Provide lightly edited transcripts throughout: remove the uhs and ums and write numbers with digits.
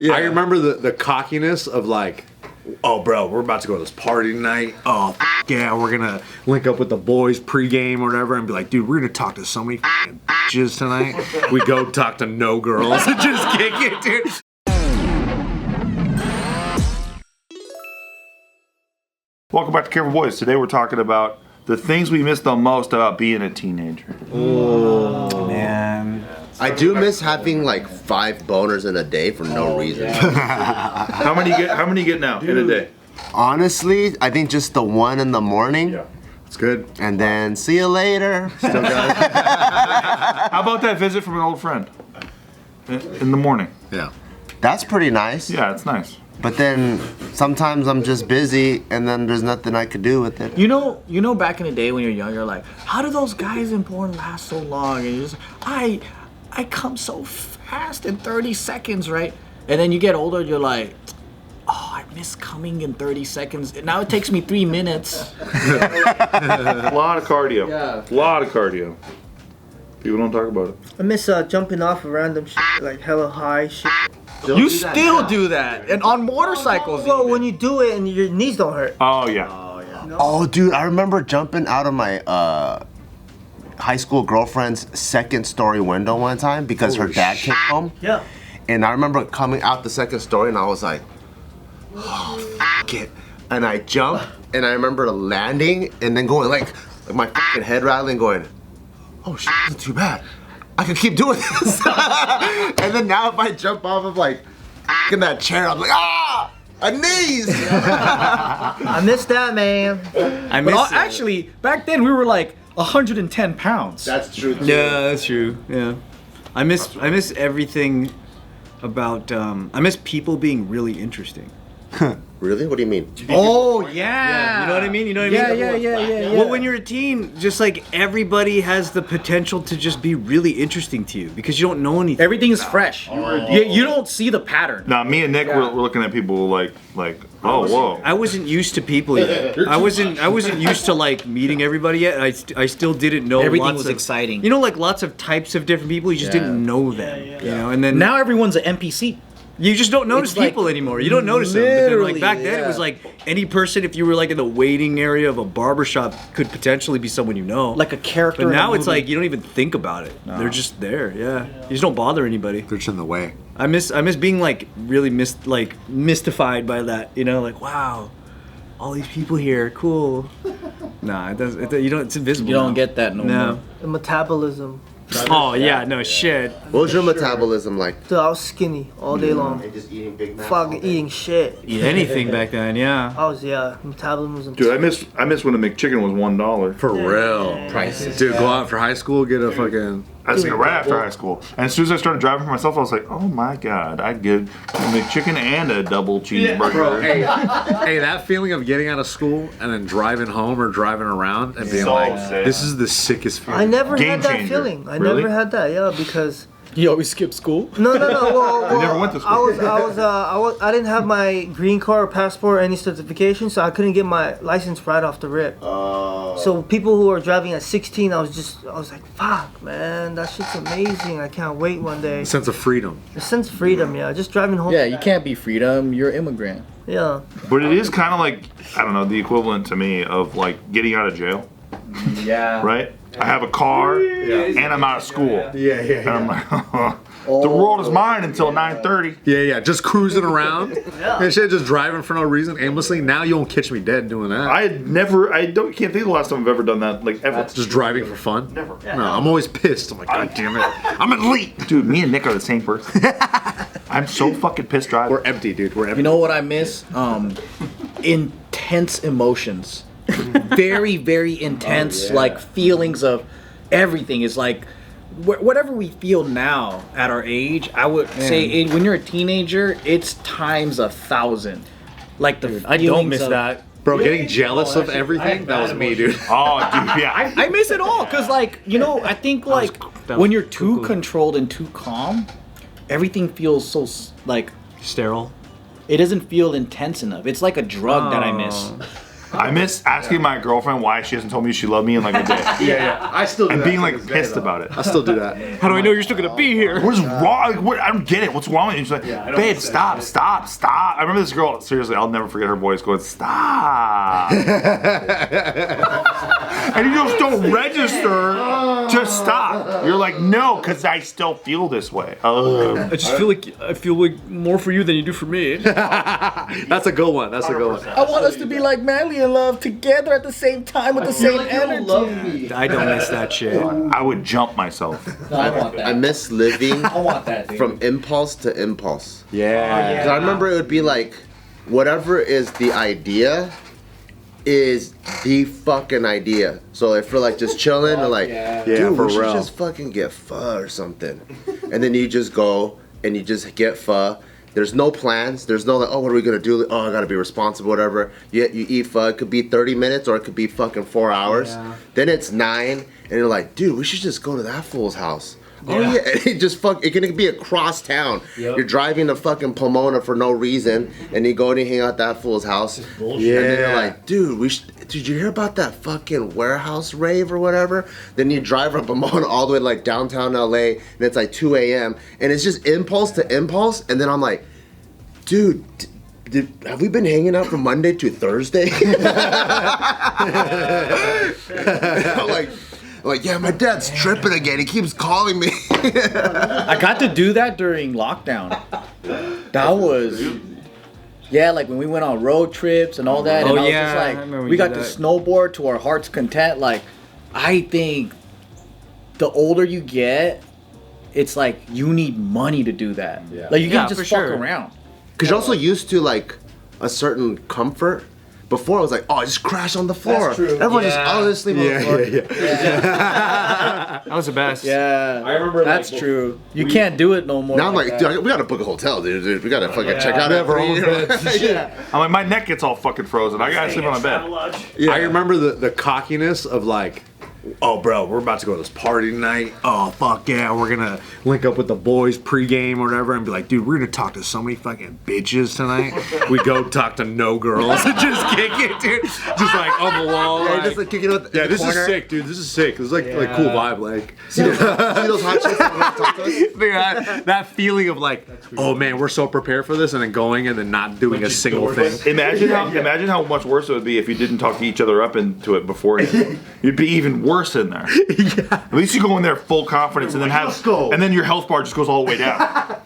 Yeah. I remember the cockiness of like, oh, bro, we're about to go to this party tonight. Oh, yeah, we're gonna link up with the boys pregame or whatever and be like, dude, we're gonna talk to so many bitches tonight. We go talk to no girls and just kick it, dude. Welcome back to Careful Boys. Today we're talking about the things we miss the most about being a teenager. Oh, man. I do miss having like 5 boners in a day for no reason. Yeah. How many get now in a day? Honestly, I think just the one in the morning. Yeah. It's good. And then see you later. Still good. How about that visit from an old friend? In the morning. Yeah. That's pretty nice. Yeah, it's nice. But then sometimes I'm just busy and then there's nothing I could do with it. You know back in the day when you're younger, like, how do those guys in porn last so long? And you're just, I come so fast in 30 seconds, right? And then you get older, you're like, oh, I miss coming in 30 seconds. And now it takes me 3 minutes. A lot of cardio. Yeah. A lot of cardio. People don't talk about it. I miss jumping off of random shit, like hella high shit. You still do that, and on motorcycles. Well, when you do it and your knees don't hurt. Oh, yeah. Oh, dude, I remember jumping out of my high school girlfriend's 2nd story window one time because her dad came home. Yeah. And I remember coming out the 2nd story and I was like, oh, f it. And I jumped and I remember landing and then going like my fucking head rattling going, oh shit, that's too bad. I could keep doing this. And then now if I jump off of like in that chair, I'm like, ah, my knees. I miss that, man. I miss actually, back then we were like 110 pounds. That's true too. Yeah, that's true. Yeah, I miss everything about. I miss people being really interesting. Really? What do you mean? Oh yeah. You know what I mean? You know what I mean? Yeah. Well, when you're a teen, just like everybody has the potential to just be really interesting to you because you don't know anything. Everything is fresh. You don't see the pattern. Now, me and Nick we're looking at people like, oh, whoa. I wasn't used to people yet. I wasn't used to like meeting everybody yet. I still didn't know. Everything was exciting. You know, like lots of types of different people. You just didn't know them. You know, and then now everyone's an NPC. You just don't notice people anymore. You don't notice them. But then, like back then, it was like any person, if you were like in the waiting area of a barbershop, could potentially be someone you know. Like a character. But now it's like you don't even think about it. No. They're just there. Yeah, you just don't bother anybody. They're just in the way. I miss being like really mystified by that. You know, like wow, all these people here, cool. Nah, it doesn't. You don't. It's invisible. You don't get that no more. The metabolism. Oh yeah, no shit. What was your metabolism like? Dude, I was skinny all day long. And just eating Big Macs. Fucking eating shit. Eat anything back then, yeah. I was metabolism. Dude, I miss when the McChicken was $1. For real. Prices. Dude, go out for high school, get a fucking... I was right after high school. And as soon as I started driving for myself, I was like, oh my God, I'd get a McChicken and a double cheeseburger. Bro, hey, that feeling of getting out of school and then driving home or driving around and being So like, sick. this is the sickest feeling. I never Game had that changer. feeling. I Really? never had that, yeah, because... You always skip school? No. Well, You never went to school. I didn't have my green card or passport or any certification, so I couldn't get my license right off the rip. So people who are driving at 16, I was like, fuck, man, that shit's amazing. I can't wait one day. Sense of freedom. The sense of freedom, yeah, just driving home. Yeah, you can't be freedom. You're an immigrant. Yeah. But it is kind of like, I don't know, the equivalent to me of like getting out of jail. Yeah. Right? I have a car and I'm out of school. Yeah. And I'm like, the world is mine until 9:30. Yeah, just cruising around. And shit, just driving for no reason, aimlessly. Now you won't catch me dead doing that. Can't think of the last time I've ever done that, like ever. Just driving for fun? Never. No, I'm always pissed. I'm like, God damn it. I'm elite. Dude, me and Nick are the same person. I'm so fucking pissed driving. We're empty, dude. We're empty. You know what I miss? Intense emotions. Very, very intense, like feelings of everything is like whatever we feel now at our age. I would say when you're a teenager, it's times 1,000. Like I don't miss that. Bro, getting jealous of everything? That was me, dude. Oh, dude, yeah. I miss it all because, like, you know, I think like when you're too controlled and too calm, everything feels so like Sterile. it doesn't feel intense enough. It's like a drug that I miss. I miss asking my girlfriend why she hasn't told me she loved me in like a day. Yeah. I still do And that being to like this day, pissed though. about it. I still do that. How do I know you're still gonna be here? What is wrong? Like, what, I don't get it. What's wrong with you? She's like, babe, stop. I remember this girl, seriously, I'll never forget her voice going, stop. And you just don't register to stop. You're like, no, because I still feel this way. I just feel like more for you than you do for me. That's a good one. That's a good one. I want us to be like madly in love together at the same time with the same energy. I don't miss that shit. I would jump myself. I want that. I miss living I want that, dude. from impulse to impulse. Yeah. 'Cause I remember it would be like, whatever is the idea is the fucking idea. So if we're like just chilling, or like, Yeah, dude, for we should real. just fucking get pho or something. And then you just go and you just get pho. There's no plans. There's no like, oh, what are we gonna do? Oh, I gotta be responsible, whatever. You eat pho. It could be 30 minutes or it could be fucking 4 hours. Yeah. Then it's 9, and you're like, dude, we should just go to that fool's house. Oh yeah, and it can be across town. Yep. You're driving to fucking Pomona for no reason, and you go and you hang out at that fool's house. Yeah. And then you're like, dude, did you hear about that fucking warehouse rave or whatever? Then you drive from Pomona all the way to like downtown LA, and it's like 2 a.m. and it's just impulse to impulse. And then I'm like, dude, have we been hanging out from Monday to Thursday? I'm like, yeah, my dad's tripping again. He keeps calling me. I got to do that during lockdown. That was, yeah, like when we went on road trips and all that. Oh, and I was yeah, just I like, remember we you got did to that. snowboard to our heart's content. Like, I think the older you get, it's like you need money to do that. Yeah. Like you Yeah, can't just for fuck sure. around. Because you're also used to like a certain comfort. Before I was like, oh, just crash on the floor. That's true. Everyone just, Yeah. oh, just sleep on the floor. That was the best. Yeah, I remember, that's like, true. You can't do it no more. Now I'm like, that. dude, we gotta book a hotel, dude. We gotta fucking check out Never every. own I'm like, my neck gets all fucking frozen. I gotta sleep on a bed. I remember the cockiness of like, oh, bro, we're about to go to this party tonight. Oh, fuck yeah, we're gonna link up with the boys pregame or whatever, and be like, dude, we're gonna talk to so many fucking bitches tonight. We go talk to no girls and just kick it, dude. Just like on the wall. Yeah, like, just like kicking out. yeah, the this corner. is sick, dude. This is sick. This is like cool vibe, like. See those hot chicks that want to talk to us? that feeling of like, oh man, we're so prepared for this, and then going and then not doing a single thing. Imagine how much worse it would be if you didn't talk to each other up into it beforehand. You'd be even worse in there. At least you go in there full confidence and then and then your health bar just goes all the way down.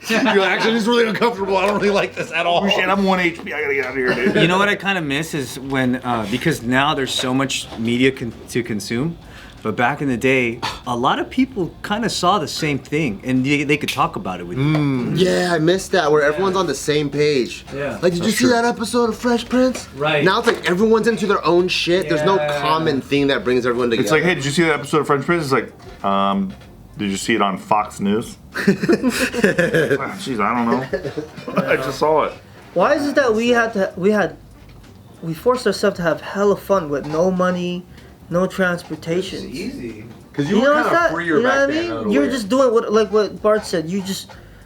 You're like, actually, this is really uncomfortable. I don't really like this at all. Oh shit, I'm 1 HP. I gotta get out of here, dude. You know what I kind of miss is when because now there's so much media to consume, but back in the day, a lot of people kind of saw the same thing and they could talk about it with you. Yeah, I missed that where everyone's on the same page. Yeah. Like, did you see that episode of Fresh Prince? Right. Now it's like everyone's into their own shit. There's no Yeah. common thing that brings everyone together. It's like, hey, did you see that episode of French Prince? It's like, did you see it on Fox News? Jeez, I don't know. I just saw it. Why is it that we forced ourselves to have hella fun with no money, no transportation? Easy. Because You you were know kind what's that? of freer You know back what I then. mean? You were just doing what Bart said.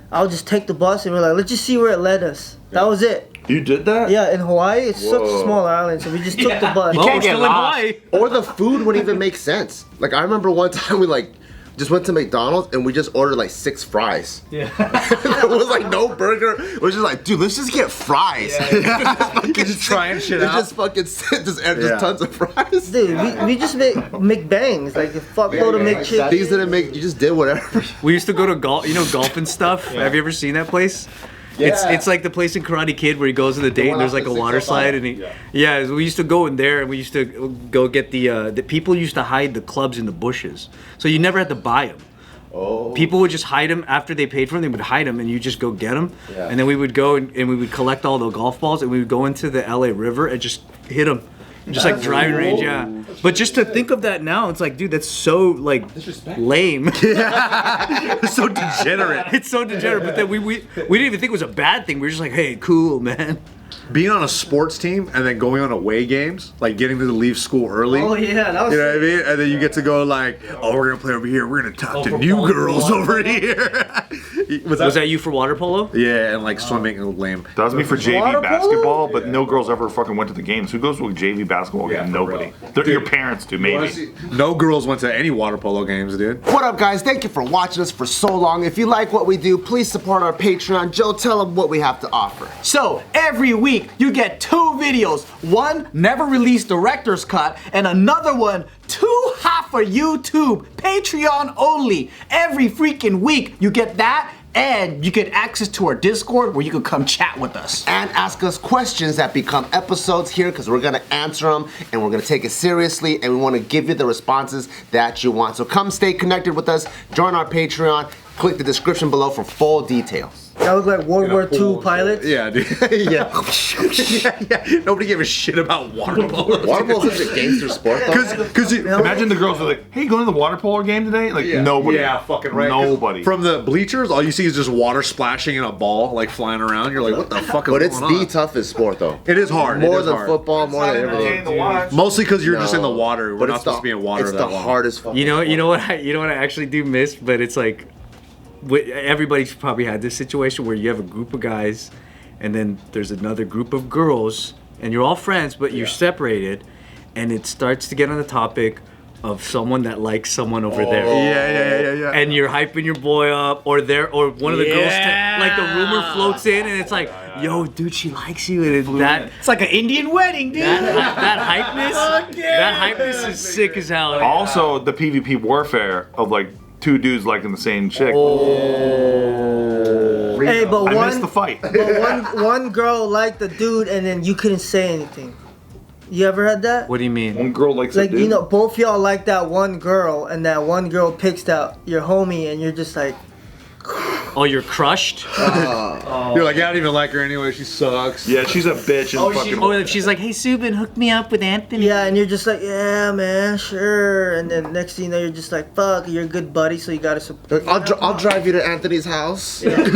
I'll just take the bus and we're like, let's just see where it led us. That was it. You did that? Yeah, in Hawaii, it's such a Whoa. small island, so we just took the bus. Well, can't we're get still in lost. Hawaii. Or the food wouldn't even make sense. Like, I remember one time we like just went to McDonald's and we just ordered like 6 fries. Yeah. There was like no burger. It was just like, dude, let's just get fries. just trying shit It's out. just fucking just Yeah. tons of fries. Dude, we just make McBangs, like a fuckload of McChicken. These didn't make. You just did whatever. We used to go to golf, golf and stuff. Have you ever seen that place? It's like the place in Karate Kid where he goes on the date and there's like a water slide and we used to go in there and we used to go get the people used to hide the clubs in the bushes, so you never had to buy them. Oh. People would just hide them after they paid for them. They would hide them and you just go get them, and then we would go and we would collect all the golf balls and we would go into the LA River and just hit them. Just like driving range, yeah. But just to think of that now, it's like, dude, that's so like lame. It's so degenerate. It's so degenerate. But then we didn't even think it was a bad thing. We were just like, hey, cool, man. being on a sports team and then going on away games, like getting to leave school early. Oh yeah, that was. You know what I mean? And then you get to go like, oh, we're gonna play over here. We're gonna talk to new girls over here. Was that you for water polo? Yeah, and like swimming and lame. That was me for JV Water polo? basketball, but no girls ever fucking went to the games. Who goes to a JV basketball game? Nobody. Your parents do, maybe. No girls went to any water polo games, dude. What up, guys? Thank you for watching us for so long. If you like what we do, please support our Patreon. Joe, tell them what we have to offer. So every week you get 2 videos. One never released director's cut, and another one 2 half for YouTube, Patreon only. Every freaking week you get that, and you get access to our Discord where you can come chat with us. And ask us questions that become episodes here because we're gonna answer them and we're gonna take it seriously and we wanna give you the responses that you want. So come stay connected with us, join our Patreon, click the description below for full details. That looked like World War II pilots. Yeah, dude. yeah. yeah. Nobody gave a shit about water polo. Water polo is such a gangster sport though. Because Imagine the girls are like, hey, you going to the water polo game today? Like, nobody. Yeah, fucking right. 'Cause Nobody. From the bleachers, all you see is just water splashing in a ball, like flying around. You're like, what the fuck is But it's going on? the toughest sport though. It is hard. More it is than hard. football, more than everything. Mostly because you're just in the water. We're But not it's supposed to be in water It's that the long. hardest fucking You know sport. what I actually do miss, but it's like, everybody's probably had this situation where you have a group of guys, and then there's another group of girls, and you're all friends, but you're separated, and it starts to get on the topic of someone that likes someone over there. Yeah. And you're hyping your boy up, or one of the girls, like the rumor floats in, and it's like, yo, dude, she likes you, and that It's like an Indian wedding, dude. that hypeness is sick as hell. Also, the PvP warfare of like 2 dudes liking the same chick. Hey, but I missed the fight. one girl liked the dude, and then you couldn't say anything. You ever had that? What do you mean? One girl likes a Like, dude. you know, both y'all like that one girl, and that one girl picks out your homie, and you're just like, Oh, you're crushed? You're like, yeah, I don't even like her anyway. She sucks. Yeah, she's a bitch. And fucking. She's like, hey, Subin, hook me up with Anthony. yeah, and you're just like, yeah, man, sure. And then next thing you know, you're just like, fuck, you're a good buddy, so you gotta support. I'll drive you to Anthony's house. Super,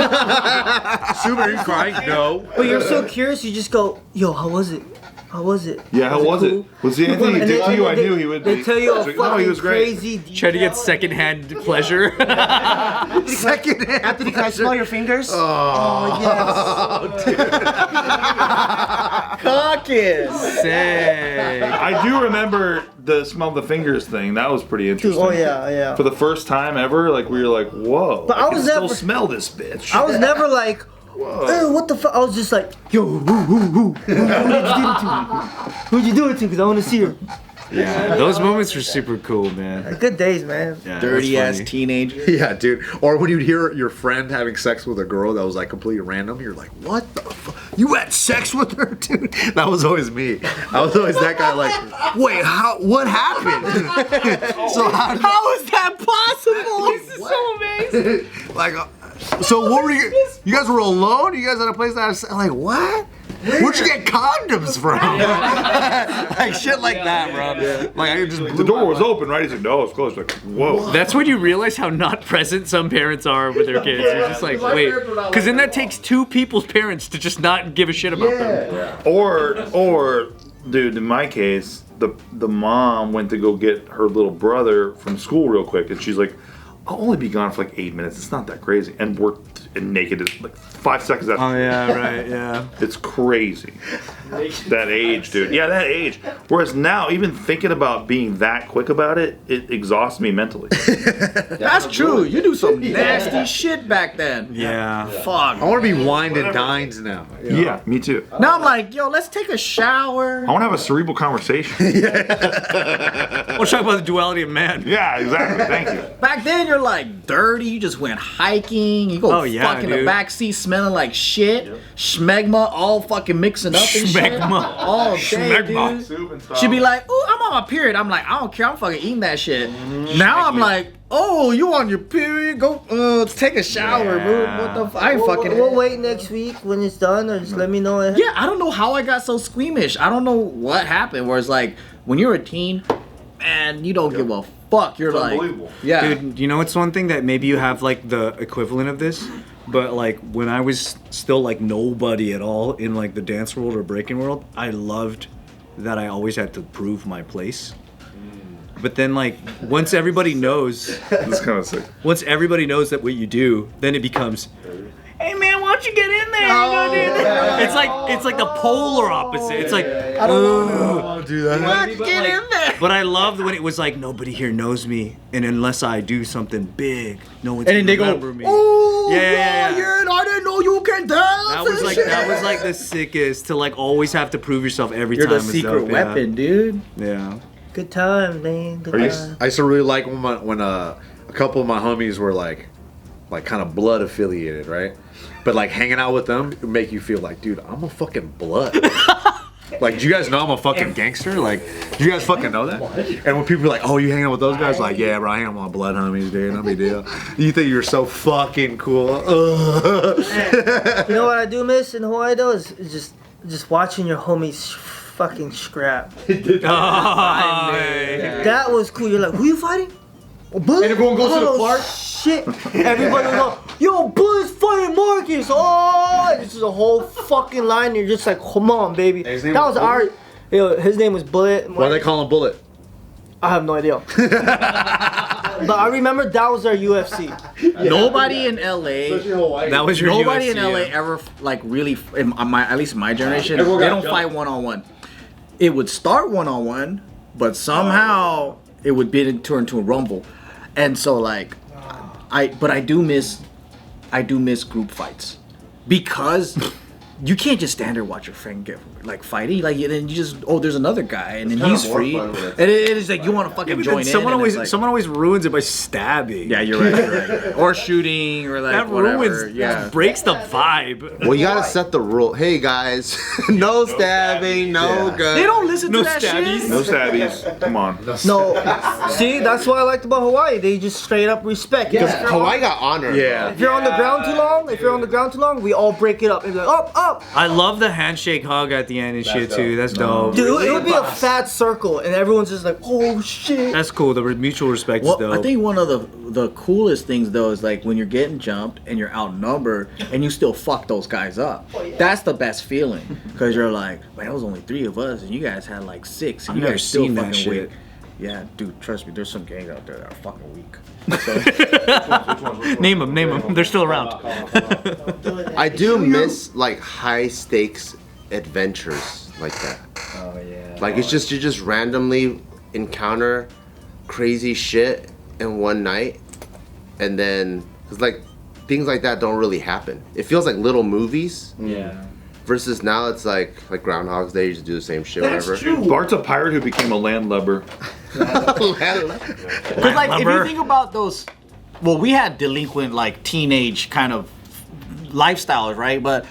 are you crying? No. But you're so curious, you just go, yo, how was it? How was it? Yeah, how was cool? it? Was the Anthony And did then to you? I knew he would. They tell you a No, he fucking was great. crazy detail. Try to get secondhand pleasure. Second hand. Anthony, can I smell your fingers? Oh, yes. Sick. I do remember the smell the fingers thing. That was pretty interesting. Oh, yeah. For the first time ever, like we were like, whoa. But I was can never- still smell this bitch. I was never like, hey, what the fuck? I was just like, yo, who did you do it to? Who'd you do it to? Because I want to see her. Yeah, those moments were super cool, man. Good days, man. Yeah, Dirty that's ass funny. teenager. Yeah, dude. Or when you'd hear your friend having sex with a girl that was like completely random, you're like, what the fuck? You had sex with her, dude? That was always me. I was always that guy like, wait, what happened? So How is that possible? This is so amazing. like, so what were you guys were alone? You guys had a place that was like, what? Where'd you get condoms from? like shit like that, bro. Like I could just The door was open, right? He's like, no, it's closed. Like, whoa. That's when you realize how not present some parents are with their kids. You're just like, wait, because then that takes 2 people's parents to just not give a shit about them. Or, dude, in my case, the mom went to go get her little brother from school real quick, and she's like, I'll only be gone for like 8 minutes. It's not that crazy. And we're naked like 5 seconds after. Oh yeah, right, yeah. It's crazy. That age, dude. Yeah, that age. Whereas now, even thinking about being that quick about it, it exhausts me mentally. That's true. You do some nasty shit back then. Yeah. Fuck. I want to be wined and dined now. Yeah, me too. Now I'm like, yo, let's take a shower. I want to have a cerebral conversation. We'll talk about the duality of man. Yeah, exactly. Thank you. Back then, you're like dirty. You just went hiking. You go Oh, yeah, fuck in the dude. backseat smelling like shit. Schmegma all fucking mixing up and shit. Schmegma. All day, Schmegma. dude. She'd be like, ooh, I'm on my period. I'm like, I don't care. I'm fucking eating that shit. Now I'm like, oh, you on your period? Go take a shower, bro. What the fuck? I ain't fucking. We'll wait next week when it's done, or just let me know. Yeah, I don't know how I got so squeamish. I don't know what happened. Where it's like, when you're a teen, man, you don't give a fuck. You're like, unbelievable. yeah. Dude, you know what's one thing that maybe you have like the equivalent of this? but like when I was still like nobody at all in like the dance world or breaking world, I loved that I always had to prove my place. But then like once everybody knows, That's kind of sick. once everybody knows that what you do, then it becomes, hey man, why don't you get in there? It's like the polar opposite. It's like, I don't do that. let's get in there. But I loved when it was like nobody here knows me, and unless I do something big, no one's And then gonna they go, remember me. oh, Yeah. Ryan, I didn't know you can dance. That was like the sickest, to like always have to prove yourself every You're time. the is secret dope, weapon, dude. Yeah. Good time, man. Good Are you- time. I used to really like when a couple of my homies were like kind of blood affiliated, right? But like hanging out with them would make you feel like, dude, I'm a fucking blood. Like, do you guys know I'm a fucking gangster? Like, do you guys fucking know that? And when people are like, oh, you hang out with those guys? Like, yeah, bro, I hang out with my blood homies, dude. No big deal. You think you're so fucking cool. You know what I do miss in Hawaii though is just watching your homies fucking scrap. That was cool. You're like, who you fighting? Oh, Bullet? And everyone goes to the park? Shit. Everybody was like, yo, Bullet's fighting Marcus. Oh, this is a whole fucking line. And you're just like, come on, baby. His That name was was our. Yo, his name was Bullet. Why they call him Bullet? I have no idea. But I remember that was our UFC. Nobody in LA. That was your Nobody UFC, in LA yeah. ever like really, at least in my generation, Everyone they got don't jumped. fight one-on-one. It would start one-on-one, but somehow it would be turn into a rumble, and so like, I do miss group fights because you can't just stand there and watch your friend get like fighting, like, and then you just, oh, there's another guy, and then he's free, and it is like you want to fucking join in. Someone and it's always like, someone always ruins it by stabbing. yeah, you're right, or shooting, or like That whatever. ruins, Yeah. breaks the vibe. Well, you gotta set the rule. Hey guys, no stabbing, no gun. They don't listen No to that stabbies. shit. No stabbies. Come on. No, see, that's what I liked about Hawaii. They just straight up respect. Because Hawaii got honor. Yeah. If you're on the ground too long, we all break it up and be like, up. I love the handshake hug at the end and shit too. That's dope. Dude, it would be a fat circle, and everyone's just like, oh shit. That's cool. The mutual respect is Well, dope. I think one of the coolest things though is like when you're getting jumped and you're outnumbered and you still fuck those guys up. That's the best feeling because you're like, man, it was only 3 of us and you guys had like 6. And I've you never guys still seen that fucking shit. weak. Yeah, dude, trust me, there's some gangs out there that are fucking weak. Name them. They're still around. I do miss like high stakes adventures like that. Oh yeah. Like it's just you just randomly encounter crazy shit in one night, and then it's like things like that don't really happen. It feels like little movies. Yeah. Versus now it's like Groundhog's Day. You just do the same shit, whatever. Bart's a pirate who became a landlubber. Because like if you think about those, well, we had delinquent like teenage kind of lifestyles, right? But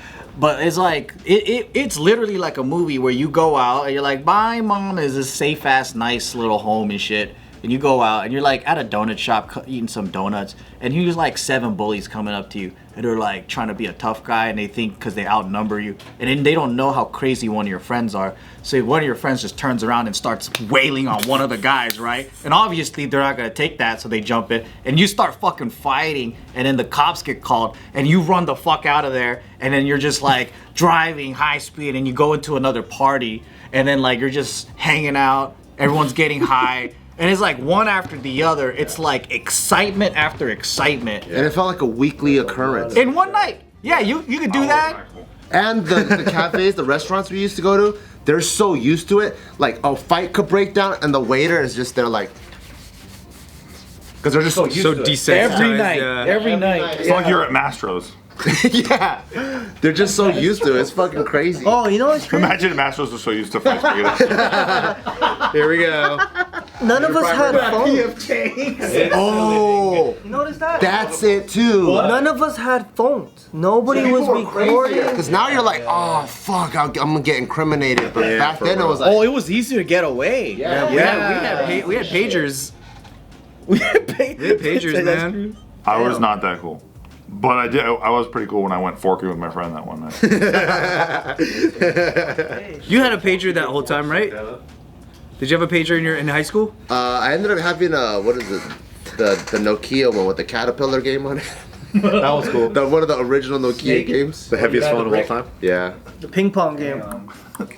it's like it's literally like a movie where you go out and you're like, my mom is a safe ass nice little home and shit. And you go out and you're like at a donut shop eating some donuts, and here's like 7 bullies coming up to you, and they're like trying to be a tough guy, and they think because they outnumber you, and then they don't know how crazy one of your friends are. So one of your friends just turns around and starts wailing on one of the guys, right? And obviously they're not gonna take that, so they jump in, and you start fucking fighting, and then the cops get called, and you run the fuck out of there, and then you're just like driving high speed, and you go into another party, and then like you're just hanging out, everyone's getting high. And it's like one after the other. It's like excitement after excitement. And it felt like a weekly occurrence. In one night. Yeah, you could do that. And the cafes, the restaurants we used to go to, they're so used to it. Like a fight could break down, and the waiter is just there like, because they're just so used to it. desensitized. Every night. Yeah. Every night. It's like you're at Mastro's. Yeah, they're just so used to it. It's fucking crazy. Oh, you know what's crazy? Imagine Mastro's are so used to fights. Here we go. None of us had phones. Oh, You notice that? that's it too. None of us had phones. Nobody was recording. Because now you're like, oh fuck, I'm gonna get incriminated. But back then it was like, Oh, it was easier to get away. Yeah, we had pagers. We had Pagers, man. I was not that cool. But I was pretty cool when I went forking with my friend that one night. You had a pager that whole time, right? Did you have a pager in high school? I ended up having a, what is it, the Nokia one with the caterpillar game on it. That was cool. One of the original Nokia games. The heaviest phone of all time. Yeah. The ping pong game.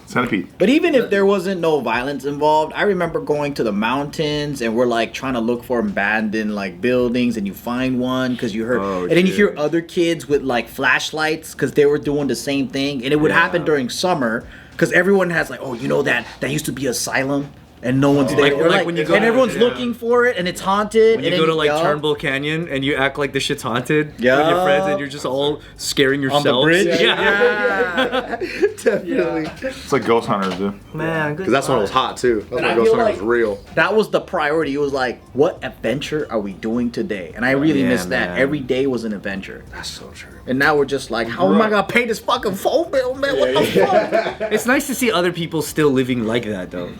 Centipede. But even if there wasn't no violence involved, I remember going to the mountains and we're like trying to look for abandoned like buildings, and you find one because you heard, and then you hear other kids with like flashlights because they were doing the same thing, and it would happen during summer because everyone has like, oh, you know that used to be asylum. And no one's there. Or like when you go and everyone's looking for it, and it's haunted. When you go to like Turnbull Canyon and you act like the shit's haunted with Yeah. your friends, and you're just all scaring yourselves. on the bridge. Yeah. Definitely. It's like Ghost Hunters, dude. Man, good. Because that's when it was hot too. That's And when I Ghost feel Hunter was like- real. That was the priority. It was like, what adventure are we doing today? And I really Yeah, missed that. man. Every day was an adventure. That's so true. And now we're just like, how am I gonna pay this fucking phone bill, man? What the fuck? It's nice to see other people still living like that, though.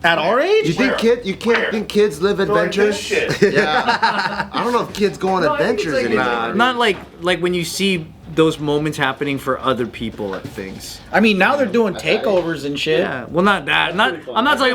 At our age? You think you can't think kids live adventures? Yeah. I don't know if kids go on adventures anymore. Not like when you see those moments happening for other people at things. I mean, now they're doing takeovers and shit. Yeah. Well, not that. I'm not talking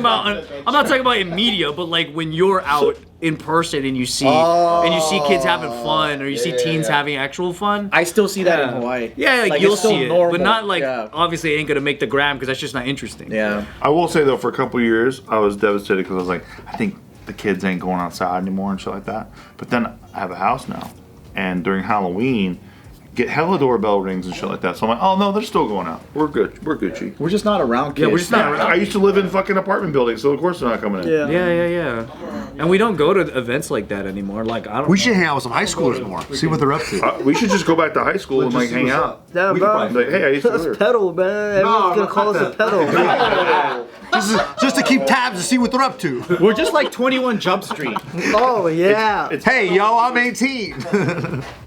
about in media, but like when you're out in person and you see kids having fun, or you see teens having actual fun. I still see that in Hawaii. Yeah, like Like, you'll it's still see it, normal. but not like Yeah. obviously it ain't gonna make the gram because that's just not interesting. Yeah. I will say though, for a couple years, I was devastated because I was like, I think the kids ain't going outside anymore and shit like that. But then I have a house now, and during Halloween, get hella doorbell rings and shit like that. So I'm like, oh no, they're still going out. We're good. We're Gucci. We're just not around kids. Yeah, we're just not around. I used to live in fucking apartment buildings, so of course they're not coming in. Yeah. Yeah. And we don't go to events like that anymore. Like I don't. We should hang out with some high schoolers more. See what they're up to. We should just go back to high school and like hang out. Damn, We could bro. probably- Like, hey, I used to live That's here. pedal, man. Everyone's gonna call us a pedal. Just to keep tabs and see what they're up to. We're just like 21 Jump Street. Oh yeah. Hey, yo, I'm 18.